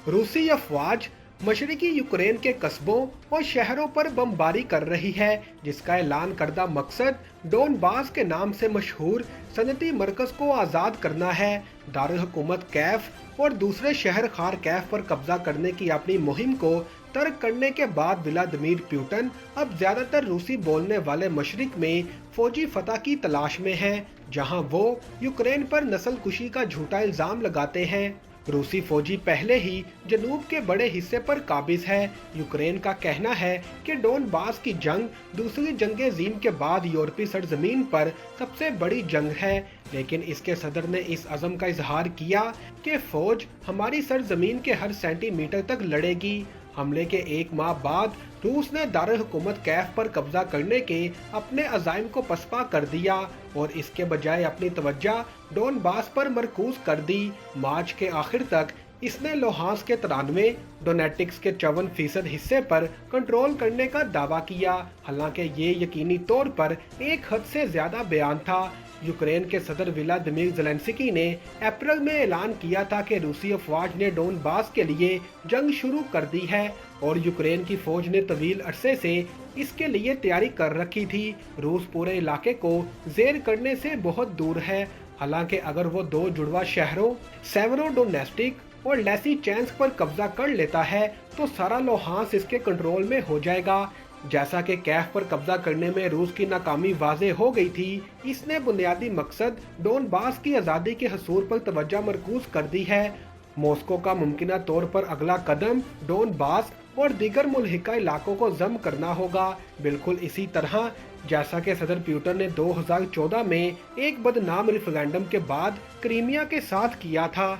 रूसी अफवाज मशरकी यूक्रेन के कस्बों और शहरों पर बमबारी कर रही है, जिसका ऐलान करदा मकसद डोनबास के नाम से मशहूर सनती मरकज को आज़ाद करना है। दारुल हुकूमत कैफ और दूसरे शहर खार कैफ पर कब्जा करने की अपनी मुहिम को तर्क करने के बाद व्लादिमीर पुतिन अब ज्यादातर रूसी बोलने वाले मशरिक में फौजी फतह की तलाश में हैं, जहां वो यूक्रेन पर नस्लकुशी का झूठा इल्जाम लगाते हैं। रूसी फौजी पहले ही जनूब के बड़े हिस्से पर काबिज है। यूक्रेन का कहना है कि डोनबास की जंग दूसरी जंग अज़ीम के बाद यूरोपीय सरजमीन पर सबसे बड़ी जंग है, लेकिन इसके सदर ने इस अज़म का इजहार किया कि फौज हमारी सरजमीन के हर सेंटीमीटर तक लड़ेगी। हमले के एक माह बाद रूस ने दारुल हुकूमत कैफ पर कब्जा करने के अपने अज़ाइम को पसपा कर दिया और इसके बजाय अपनी तवज्जो डोनबास पर मरकूज कर दी। मार्च के आखिर तक इसने लोहांस के 93, डोनेटिक्स के 54% हिस्से पर कंट्रोल करने का दावा किया। हालांकि ये यकीनी तौर पर एक हद से ज्यादा बयान था। यूक्रेन के सदर व्लादिमीर ज़ेलेंस्की ने अप्रैल में ऐलान किया था कि रूसी अफवाज ने डोनबास के लिए जंग शुरू कर दी है और यूक्रेन की फौज ने तवील अरसे से इसके लिए तैयारी कर रखी थी। रूस पूरे इलाके को जेर करने से बहुत दूर है। हालांकि अगर वो दो जुड़वा शहरों सेवेरोडोनेस्टिक और लेसिचेंस्क पर कब्जा कर लेता है तो सारा लोहांस इसके कंट्रोल में हो जाएगा। जैसा कि कैफ पर कब्जा करने में रूस की नाकामी वाज़े हो गई थी, इसने बुनियादी मकसद डोनबास की आज़ादी के हसूल पर तवज्जो मरकूज कर दी है। मॉस्को का मुमकिना तौर पर अगला कदम डोनबास और दीगर मुल्हिका इलाकों को जम करना होगा, बिल्कुल इसी तरह जैसा कि सदर पुतिन ने 2014 में एक बदनाम रेफरेंडम के बाद क्रीमिया के साथ किया था।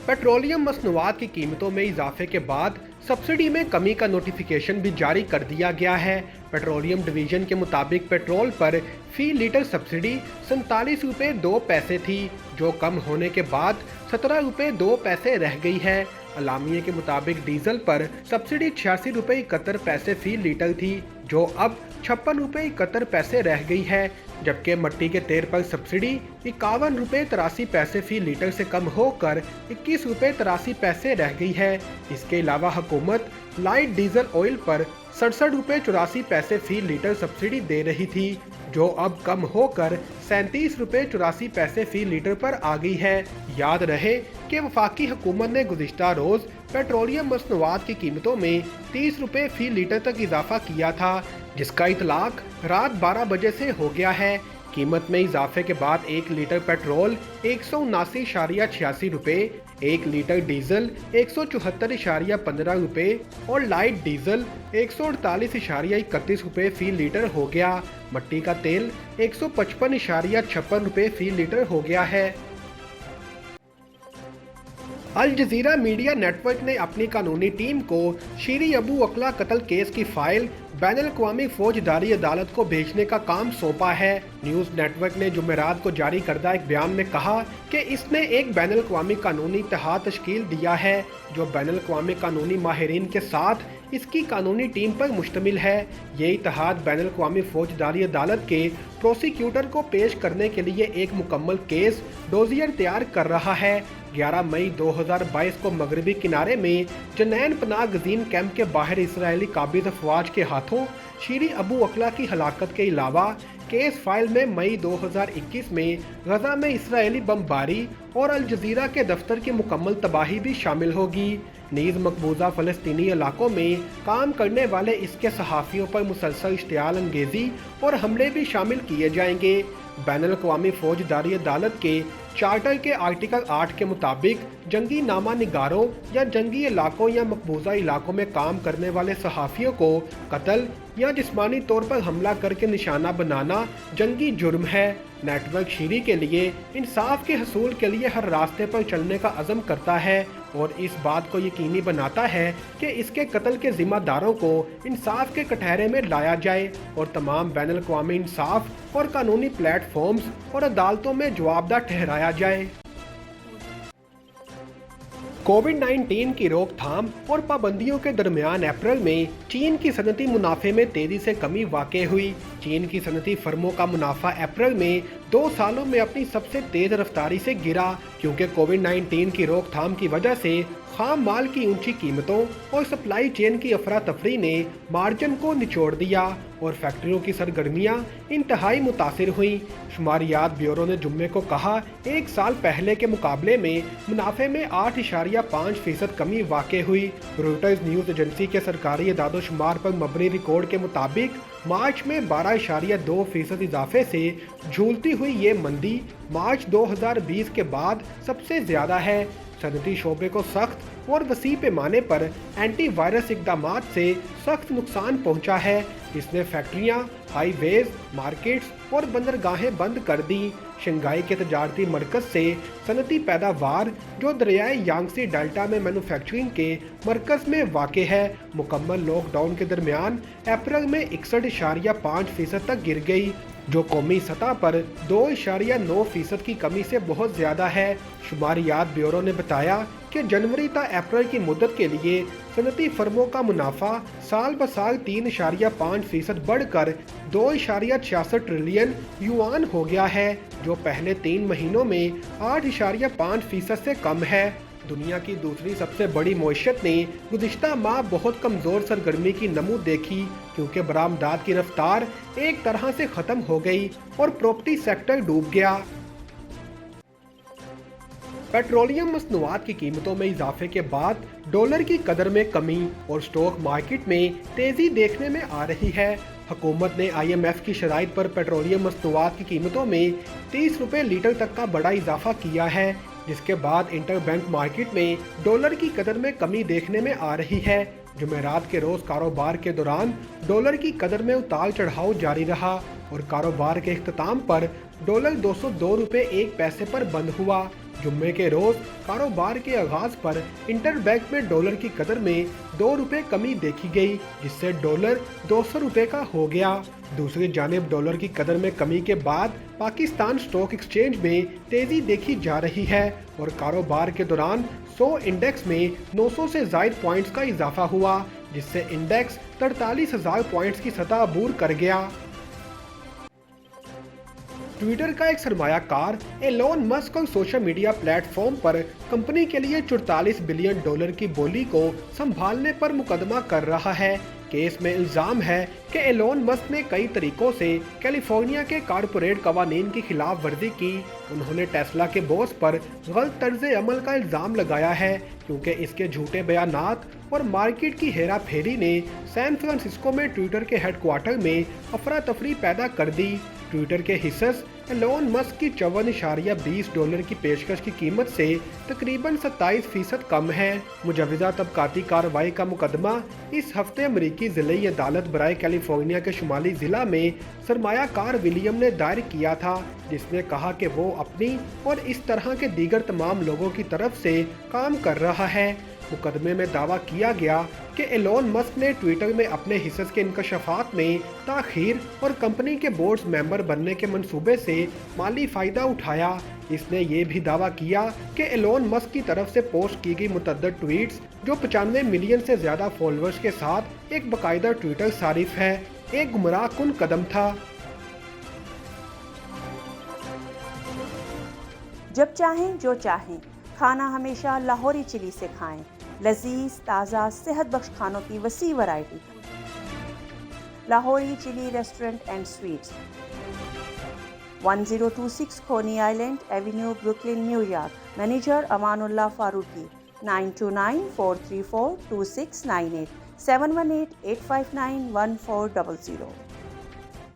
पेट्रोलियम मसनूआत की कीमतों में इजाफे के बाद सब्सिडी में कमी का नोटिफिकेशन भी जारी कर दिया गया है। पेट्रोलियम डिवीजन के मुताबिक पेट्रोल पर फी लीटर सब्सिडी 47 रुपये 2 पैसे थी, जो कम होने के बाद 17 रुपये 2 पैसे रह गई है। अलामिया के मुताबिक डीजल पर सब्सिडी 86 रुपये 71 पैसे फी लीटर थी, जो अब 56 रुपये 71 पैसे रह गई है, जबकि मट्टी के तेल पर सब्सिडी 51 रुपये 83 पैसे फी लीटर से कम होकर 21 रुपये 83 पैसे रह गई है। इसके अलावा हुकूमत लाइट डीजल ऑयल पर 67 रुपये 84 पैसे फी लीटर सब्सिडी दे रही थी, जो अब कम होकर 37 रुपये 84 पैसे फी लीटर पर आ गई है। याद रहे कि वफाकी हुकूमत ने गुज़िश्ता रोज़ पेट्रोलियम मसनूआत की कीमतों में 30 रुपये फी लीटर तक इजाफा किया था, जिसका इतलाक रात 12 बजे से हो गया है। कीमत में इजाफे के बाद 1 लीटर पेट्रोल 179.86 रुपये, 1 लीटर डीजल 174.15 रुपये और लाइट डीजल 148.31 रुपये फी लीटर हो गया। मट्टी का तेल 155.56 रुपये फी लीटर हो गया है। अल जज़ीरा मीडिया नेटवर्क ने अपनी कानूनी टीम को शीरी अबू अकला कत्ल केस की फाइल बैनुल-अक़वामी फौजदारी अदालत को भेजने का काम सौंपा है। न्यूज़ नेटवर्क ने जुमेरात को जारी करदा एक बयान में कहा कि इसने एक बैनुल-अक़वामी कानूनी इत्तेहाद तश्कील दिया है, जो बैनुल-अक़वामी कानूनी माहिरीन के साथ इसकी कानूनी टीम पर मुश्तमिल है। ये इत्तेहाद बैनुल-अक़वामी फौजदारी अदालत के प्रोसिक्यूटर को पेश करने के लिए एक मुकम्मल केस डोजियर तैयार कर रहा है। 11 मई 2022 को मगरबी किनारे में जनैन पनाह गज़ीन कैंप के बाहर इसराइली काबिज अफवाज के हाथों शीरी अबू अकला की हलाकत के अलावा केस फाइल में मई 2021 में गजा में इसराइली बमबारी और अल जज़ीरा के दफ्तर की मुकम्मल तबाही भी शामिल होगी। नीज़ मकबूजा फ़लस्तीनी इलाकों में काम करने वाले इसके सहाफ़ियों पर मुसलसल इश्तियाल अंगेज़ी और हमले भी शामिल किए जाएंगे। बैनुल-अक़वामी फौजदारी अदालत के चार्टर के आर्टिकल 8 के मुताबिक जंगी नामा निगारों या जंगी इलाकों या मकबूजा इलाकों में काम करने वाले सहाफ़ियों को कत्ल या जिस्मानी तौर पर हमला करके निशाना बनाना जंगी जुर्म है। नेटवर्क शीरी के लिए इंसाफ के हसूल के लिए हर रास्ते पर चलने का अज़म करता है और इस बात को यकीनी बनाता है कि इसके कत्ल के ज़िम्मेदारों को इंसाफ के कटहरे में लाया जाए और तमाम बैनुल-अक़वामी इंसाफ और कानूनी प्लेटफॉर्म्स और अदालतों में जवाबदाह ठहराया जाए। कोविड-19 की रोकथाम और पाबंदियों के दरमियान अप्रैल में चीन की सनती मुनाफे में तेजी से कमी वाक़ई हुई। चीन की सनती फर्मों का मुनाफा अप्रैल में 2 सालों में अपनी सबसे तेज रफ्तारी से गिरा, क्योंकि कोविड-19 की रोकथाम की वजह से खाम माल की ऊंची कीमतों और सप्लाई चेन की अफरा तफरी ने मार्जिन को निचोड़ दिया और फैक्ट्रियों की सरगर्मियां इंतहाई मुतासिर हुई। शुमारियात ब्यूरो ने जुम्मे को कहा, एक साल पहले के मुकाबले में मुनाफे में 8.5% कमी वाक़ हुई। रॉयटर्स न्यूज़ एजेंसी के सरकारी इदादोशुमार पर मबनी रिकॉर्ड के मुताबिक मार्च में 12.2% इजाफे से झूलती हुई ये मंदी मार्च 2020 के बाद सबसे ज़्यादा है। सनती शोबे को सख्त और वसी पैमाने पर एंटी वायरस इकदामात से सख्त नुकसान पहुंचा है। इसने फैक्ट्रियां, हाईवेज, मार्केट्स और बंदरगाहें बंद कर दी। शंघाई के तजारती मरकज से सनती पैदावार, जो दरियाए यांगसी डेल्टा में मैन्युफैक्चरिंग के मरकज में वाक़ है, मुकम्मल लॉकडाउन के दरमियान अप्रैल में 61.5% तक गिर गई, जो कौमी सतह पर 2.9% की कमी से बहुत ज़्यादा है। शुमारियात ब्यूरो ने बताया कि जनवरी ता अप्रैल की मुद्दत के लिए सनती फर्मों का मुनाफा साल ब साल 3.5% बढ़कर 2.66 ट्रिलियन युआन हो गया है, जो पहले 3 महीनों में 8.5% से कम है। दुनिया की दूसरी सबसे बड़ी मईशत ने गुज़िश्ता माह बहुत कमज़ोर सरगर्मी की नमूद देखी, क्योंकि बरामदात की रफ्तार एक तरह से ख़त्म हो गई और प्रॉपर्टी सेक्टर डूब गया। पेट्रोलियम मसनूआत की कीमतों में इजाफे के बाद डॉलर की कदर में कमी और स्टॉक मार्केट में तेज़ी देखने में आ रही है। हुकूमत ने IMF की शराइत पर पेट्रोलियम मसनूआत की कीमतों में 30 रुपये लीटर तक का बड़ा इजाफा किया है, जिसके बाद इंटरबैंक मार्केट में डॉलर की कदर में कमी देखने में आ रही है। जुमेरात के रोज़ कारोबार के दौरान डॉलर की कदर में उतार चढ़ाव जारी रहा और कारोबार के इख्तिताम पर डॉलर 202 रुपये 1 पैसे पर बंद हुआ। जुम्मे के रोज़ कारोबार के आगाज़ पर इंटरबैंक में डॉलर की कदर में 2 रुपये कमी देखी गई, जिससे डॉलर 200 रुपये का हो गया। दूसरी जानिब डॉलर की कदर में कमी के बाद पाकिस्तान स्टॉक एक्सचेंज में तेज़ी देखी जा रही है और कारोबार के दौरान 100 इंडेक्स में 900 से ज़ायद पॉइंट्स का इजाफा हुआ, जिससे इंडेक्स 43,000 पॉइंट्स की सतह अबूर कर गया। ट्विटर का एक सरमायाकार एलोन मस्क और सोशल मीडिया प्लेटफॉर्म पर कंपनी के लिए 44 बिलियन डॉलर की बोली को संभालने पर मुकदमा कर रहा है। केस में इल्ज़ाम है कि एलोन मस्क ने कई तरीकों से कैलिफोर्निया के कारपोरेट कवानीन की खिलाफ वर्जी की। उन्होंने टेस्ला के बॉस पर गलत तर्ज अमल का इल्ज़ाम लगाया है, क्योंकि इसके झूठे बयानात और मार्केट की हेरा फेरी ने सैन फ्रांसिस्को में ट्विटर के हेडक्वार्टर में अफरा तफरी पैदा कर दी। ट्विटर के हिस्सेस एलोन मस्क की 54.20 डॉलर की पेशकश की कीमत से तकरीबन 27% कम है। मुजवजा तबकाती कार्रवाई का मुकदमा इस हफ्ते अमरीकी ज़िली अदालत बराए कैलिफोर्निया के शुमाली ज़िला में सरमायाकार विलियम ने दायर किया था, जिसने कहा कि वो अपनी और इस तरह के दीगर तमाम लोगों की तरफ से काम कर रहा है। मुकदमे में दावा किया गया कि एलोन मस्क ने ट्विटर में अपने हिस्से के इंकशाफात में ताख़ीर और कंपनी के बोर्ड मेंबर बनने के मंसूबे से माली फ़ायदा उठाया। इसने ये भी दावा किया कि एलोन मस्क की तरफ से पोस्ट की गई मुतअद्दिद ट्वीट्स, जो 95 मिलियन से ज़्यादा फॉलोअर्स के साथ एक बाकायदा ट्विटर सारिफ है, एक गुमराह कुन कदम था। जब चाहें जो चाहें, खाना हमेशा लाहौरी चिली से खाएं। लजीज, ताज़ा, सेहत बख्श खानों की वसी variety. Lahori chilli restaurant and sweets, 1026 Coney island avenue, Brooklyn, New York. Manager Amanullah Farooqui. 9294342698 718-859-1400।